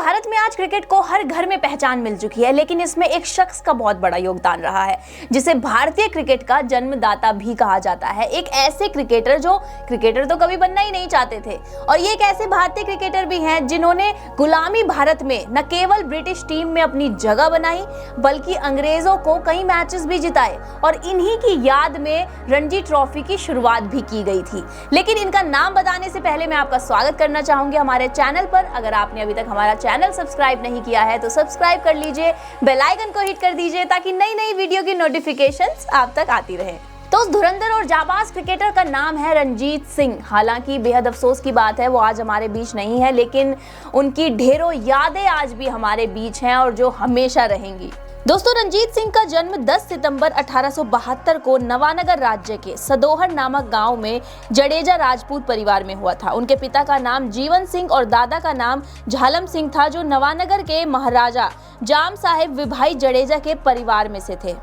भारत में आज क्रिकेट को हर घर में पहचान मिल चुकी है, लेकिन इसमें एक शख्स का बहुत बड़ा योगदान रहा है जिसे भारतीय क्रिकेट का जन्मदाता भी कहा जाता है। एक ऐसे क्रिकेटर जो क्रिकेटर तो कभी बनना ही नहीं चाहते थे, और ये एक ऐसे भारतीय क्रिकेटर भी हैं जिन्होंने गुलामी भारत में न केवल ब्रिटिश टीम में अपनी जगह बनाई बल्कि अंग्रेजों को कई मैचेस भी जिताए, और इन्हीं की याद में रणजी ट्रॉफी की शुरुआत भी की गई थी। लेकिन इनका नाम बताने से पहले मैं आपका स्वागत करना चाहूंगी हमारे चैनल पर। अगर आपने अभी तक हमारा चैनल सब्सक्राइब नहीं किया है तो सब्सक्राइब कर लीजिए, बेल आइकन को हिट कर दीजिए ताकि नई नई वीडियो की नोटिफिकेशंस आप तक आती रहे। तो उस धुरंधर और जाबाज क्रिकेटर का नाम है रणजीत सिंह। हालांकि बेहद अफसोस की बात है वो आज हमारे बीच नहीं है, लेकिन उनकी ढेरों यादें आज भी हमारे बीच हैं और जो हमेशा रहेंगी। दोस्तों, रणजीत सिंह का जन्म 10 सितंबर 1872 को नवानगर राज्य के सदोहर नामक गांव में जडेजा राजपूत परिवार में हुआ था। उनके पिता का नाम जीवन सिंह और दादा का नाम झालम सिंह था, जो नवानगर के महाराजा जाम साहेब विभाई जडेजा के परिवार में से थे।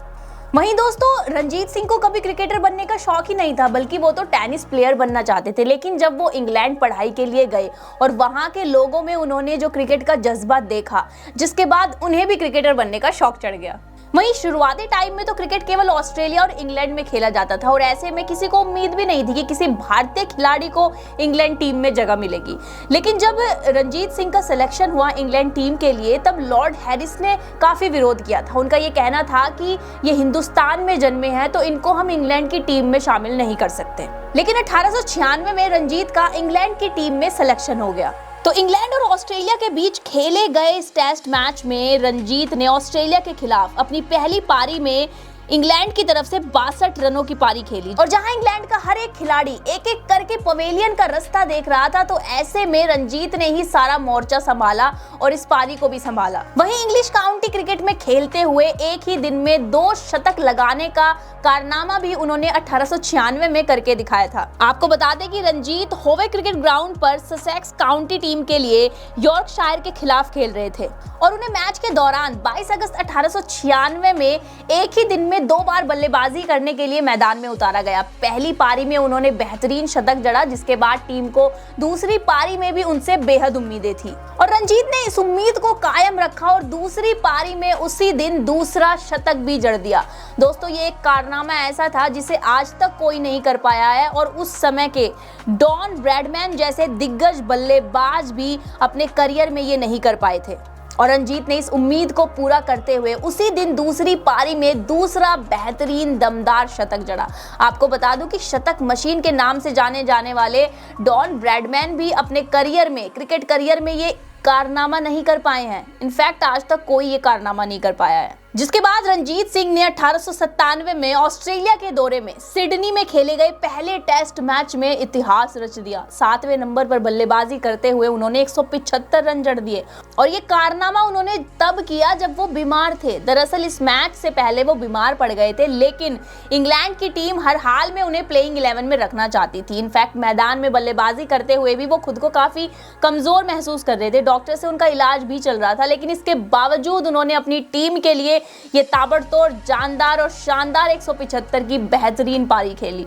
वहीं दोस्तों, रणजीत सिंह को कभी क्रिकेटर बनने का शौक ही नहीं था, बल्कि वो तो टेनिस प्लेयर बनना चाहते थे। लेकिन जब वो इंग्लैंड पढ़ाई के लिए गए और वहां के लोगों में उन्होंने जो क्रिकेट का जज्बा देखा, जिसके बाद उन्हें भी क्रिकेटर बनने का शौक चढ़ गया। वहीं शुरुआती टाइम में तो क्रिकेट केवल ऑस्ट्रेलिया और इंग्लैंड में खेला जाता था, और ऐसे में किसी को उम्मीद भी नहीं थी कि किसी भारतीय खिलाड़ी को इंग्लैंड टीम में जगह मिलेगी। लेकिन जब रणजीत सिंह का सिलेक्शन हुआ इंग्लैंड टीम के लिए, तब लॉर्ड हैरिस ने काफी विरोध किया था। उनका ये कहना था कि ये हिंदुस्तान में जन्मे हैं तो इनको हम इंग्लैंड की टीम में शामिल नहीं कर सकते। लेकिन 1896 में रणजीत का इंग्लैंड की टीम में सिलेक्शन हो गया। तो इंग्लैंड और ऑस्ट्रेलिया के बीच खेले गए इस टेस्ट मैच में रणजीत ने ऑस्ट्रेलिया के खिलाफ अपनी पहली पारी में इंग्लैंड की तरफ से 62 रनों की पारी खेली। और जहां इंग्लैंड का हर एक खिलाड़ी एक एक करके पवेलियन का रास्ता देख रहा था, तो ऐसे में रणजीत ने ही सारा मोर्चा संभाला और इस पारी को भी संभाला। वहीं इंग्लिश काउंटी क्रिकेट में खेलते हुए एक ही दिन में 2 शतक लगाने का कारनामा भी उन्होंने 1896 में करके दिखाया था। आपको बता दें कि रणजीत होवे क्रिकेट ग्राउंड पर ससेक्स काउंटी टीम के लिए यॉर्कशायर के खिलाफ खेल रहे थे, और उन्हें मैच के दौरान 22 अगस्त 1896 में एक ही दिन में 2 बार बल्लेबाजी करने के लिए मैदान में उतारा गया। पहली पारी में उन्होंने बेहतरीन शतक जड़ा, जिसके बाद टीम को दूसरी पारी में भी उनसे बेहद उम्मीदें थी, और रणजीत ने इस उम्मीद को कायम रखा और दूसरी पारी में उसी दिन दूसरा शतक भी जड़ दिया। दोस्तों, ये एक कारनामा ऐसा था जिसे आज तक कोई नहीं कर पाया है, और उस समय के डॉन ब्रैडमैन जैसे दिग्गज बल्लेबाज भी अपने करियर में ये नहीं कर पाए थे। और रणजीत ने इस उम्मीद को पूरा करते हुए उसी दिन दूसरी पारी में दूसरा बेहतरीन दमदार शतक जड़ा। आपको बता दूं कि शतक मशीन के नाम से जाने जाने वाले डॉन ब्रैडमैन भी अपने करियर में, क्रिकेट करियर में, ये कारनामा नहीं कर पाए हैं। इनफैक्ट आज तक कोई ये कारनामा नहीं कर पाया है। जिसके बाद रणजीत सिंह ने 1897 में ऑस्ट्रेलिया के दौरे में सिडनी में खेले गए पहले टेस्ट मैच में इतिहास रच दिया। 7वें नंबर पर बल्लेबाजी करते हुए उन्होंने 175 रन जड़ दिए, और ये कारनामा उन्होंने तब किया जब वो बीमार थे। दरअसल इस मैच से पहले वो बीमार पड़ गए थे, लेकिन इंग्लैंड की टीम हर हाल में उन्हें प्लेइंग 11 में रखना चाहती थी। इनफैक्ट मैदान में बल्लेबाजी करते हुए भी वो खुद को काफी कमजोर महसूस कर रहे थे। डॉक्टर से उनका इलाज भी चल रहा था, लेकिन इसके बावजूद उन्होंने अपनी टीम के लिए ये ताबड़तोड़, जानदार और शानदार 175 की बेहतरीन पारी खेली।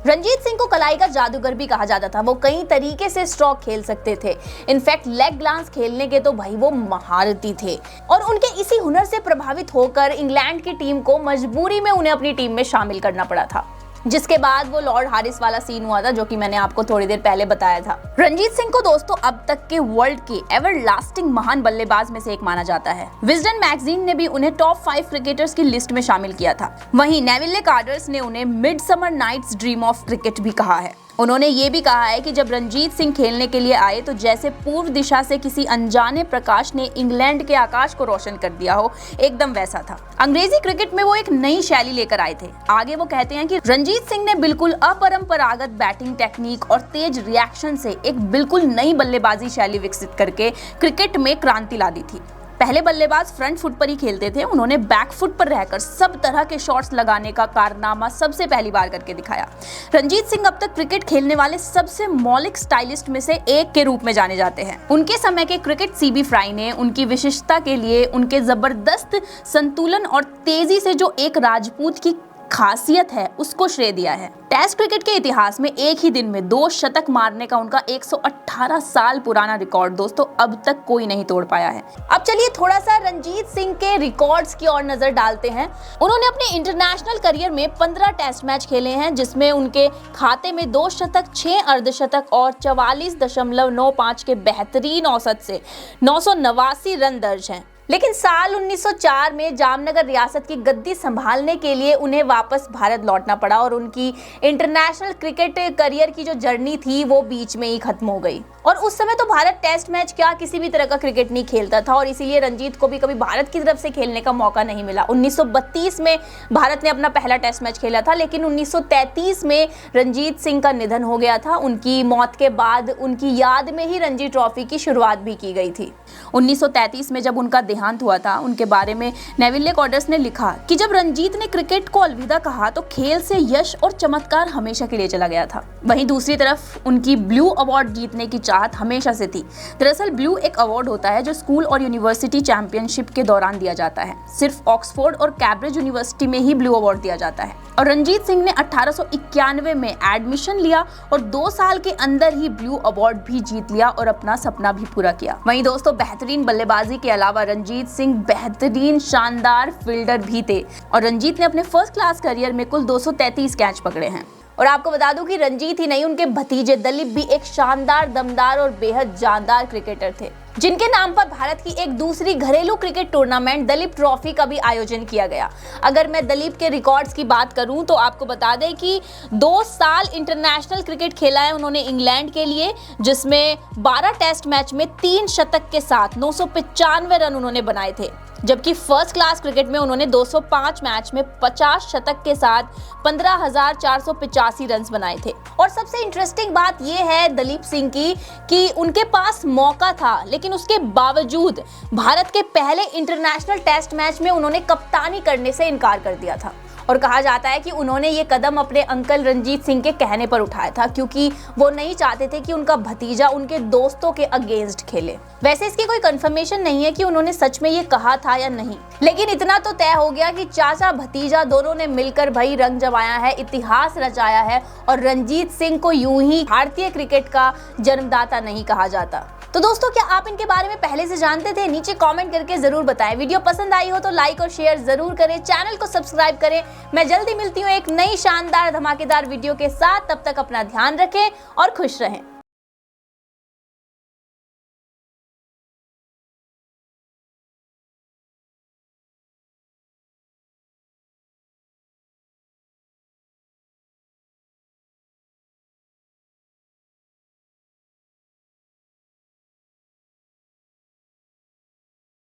रणजीत सिंह को कलाई का जादूगर भी कहा जाता था। वो कई तरीके से स्ट्रोक खेल सकते थे। इनफैक्ट लेग ग्लांस खेलने के तो भाई वो महारथी थे, और उनके इसी हुनर से प्रभावित होकर इंग्लैंड की टीम को मजबूरी में उन्हें अपनी टीम में शामिल करना पड़ा था, जिसके बाद वो लॉर्ड हैरिस वाला सीन हुआ था, जो कि मैंने आपको थोड़ी देर पहले बताया था। रणजीत सिंह को दोस्तों अब तक के वर्ल्ड के एवरलास्टिंग महान बल्लेबाज में से एक माना जाता है। विजडन मैगजीन ने भी उन्हें टॉप 5 क्रिकेटर्स की लिस्ट में शामिल किया था। वहीं नेविल कार्टर्स ने उन्हें midsummer night's dream of cricket भी कहा है। उन्होंने ये भी कहा है कि जब रणजीत सिंह खेलने के लिए आए तो जैसे पूर्व दिशा से किसी अनजाने प्रकाश ने इंग्लैंड के आकाश को रोशन कर दिया हो, एकदम वैसा था। अंग्रेजी क्रिकेट में वो एक नई शैली लेकर आए थे। आगे वो कहते हैं कि रणजीत सिंह ने बिल्कुल अपरंपरागत बैटिंग टेक्निक और तेज रिएक्शन से एक बिल्कुल नई बल्लेबाजी शैली विकसित करके क्रिकेट में क्रांति ला दी थी। पहले बल्लेबाज फ्रंट फुट पर ही खेलते थे, उन्होंने बैक फुट पर रहकर सब तरह के शॉट्स लगाने का कारनामा सबसे पहली बार करके दिखाया। रणजीत सिंह अब तक क्रिकेट खेलने वाले सबसे मौलिक स्टाइलिस्ट में से एक के रूप में जाने जाते हैं। उनके समय के क्रिकेट सीबी फ्राई ने उनकी विशिष्टता के लिए उनके जबरदस्त संतुलन और तेजी से जो एक राजपूत की खासियत है उसको श्रेय दिया है। टेस्ट क्रिकेट के इतिहास में एक ही दिन में 2 शतक मारने का उनका 118 साल पुराना रिकॉर्ड दोस्तों अब तक कोई नहीं तोड़ पाया है। अब चलिए थोड़ा सा रणजीत सिंह के रिकॉर्ड्स की ओर नजर डालते हैं। उन्होंने अपने इंटरनेशनल करियर में 15 टेस्ट मैच खेले हैं, जिसमें उनके खाते में 2 शतक, 6 अर्धशतक और 44.95 के बेहतरीन औसत से 989 रन दर्ज हैं। लेकिन साल 1904 में जामनगर रियासत की गद्दी संभालने के लिए उन्हें वापस भारत लौटना पड़ा और उनकी इंटरनेशनल क्रिकेट करियर की जो जर्नी थी वो बीच में ही खत्म हो गई। और उस समय तो भारत टेस्ट मैच क्या किसी भी तरह का क्रिकेट नहीं खेलता था और इसीलिए रंजीत को भी कभी भारत की तरफ से खेलने का मौका नहीं मिला। 1932 में भारत ने अपना पहला टेस्ट मैच खेला था, लेकिन 1933 में रंजीत सिंह का निधन हो गया था। उनकी मौत के बाद उनकी याद में ही रणजी ट्रॉफी की शुरुआत भी की गई थी। 1933 में जब उनका देहांत हुआ था, उनके बारे में नेविल कॉर्डर्स ने लिखा कि जब रंजीत ने क्रिकेट को अलविदा कहा तो खेल से यश और चमत्कार हमेशा के लिए चला गया था। वहीं दूसरी तरफ उनकी ब्लू अवार्ड जीतने की चाहत हमेशा से थी। दरअसल ब्लू एक अवार्ड होता है जो स्कूल और यूनिवर्सिटी चैंपियनशिप के दौरान दिया जाता है। सिर्फ ऑक्सफोर्ड और कैम्ब्रिज यूनिवर्सिटी में ही ब्लू अवार्ड दिया जाता है। और रंजीत सिंह ने 1891 में एडमिशन लिया और 2 साल के अंदर ही ब्लू अवार्ड भी जीत लिया और अपना सपना भी पूरा किया। वहीं दोस्तों बेहतरीन बल्लेबाजी के अलावा रंजीत सिंह बेहतरीन शानदार फील्डर भी थे और रंजीत ने अपने फर्स्ट क्लास करियर में कुल 233 कैच पकड़े हैं। और आपको बता दूं कि रंजीत ही नहीं, उनके भतीजे दलीप भी एक शानदार, दमदार और बेहद जानदार क्रिकेटर थे, जिनके नाम पर भारत की एक दूसरी घरेलू क्रिकेट टूर्नामेंट दलीप ट्रॉफी का भी आयोजन किया गया। अगर मैं दलीप के रिकॉर्ड्स की बात करूं तो आपको बता दें कि 2 साल इंटरनेशनल क्रिकेट खेला है उन्होंने इंग्लैंड के लिए, जिसमें 12 टेस्ट मैच में 3 शतक के साथ 995 रन उन्होंने बनाए थे। जबकि फर्स्ट क्लास क्रिकेट में उन्होंने 205 मैच में 50 शतक के साथ 15,485 रन बनाए थे। और सबसे इंटरेस्टिंग बात यह है दलीप सिंह की कि उनके पास मौका था, लेकिन उसके बावजूद भारत के पहले इंटरनेशनल टेस्ट मैच में उन्होंने कप्तानी करने से इनकार कर दिया था। और कहा जाता है कि उन्होंने ये कदम अपने अंकल रंजीत सिंह के कहने पर उठाया था, क्योंकि वो नहीं चाहते थे कि उनका भतीजा उनके दोस्तों के अगेंस्ट खेले। वैसे इसकी कोई कंफर्मेशन नहीं है कि उन्होंने सच में ये कहा था या नहीं, लेकिन इतना तो तय हो गया कि चाचा भतीजा दोनों ने मिलकर भाई रंग जमाया है, इतिहास रचाया है और रंजीत सिंह को यूं ही भारतीय क्रिकेट का जन्मदाता नहीं कहा जाता। तो दोस्तों क्या आप इनके बारे में पहले से जानते थे? नीचे कमेंट करके जरूर बताएं। वीडियो पसंद आई हो तो लाइक और शेयर जरूर करें, चैनल को सब्सक्राइब करें। मैं जल्दी मिलती हूँ एक नई शानदार धमाकेदार वीडियो के साथ। तब तक अपना ध्यान रखें और खुश रहें।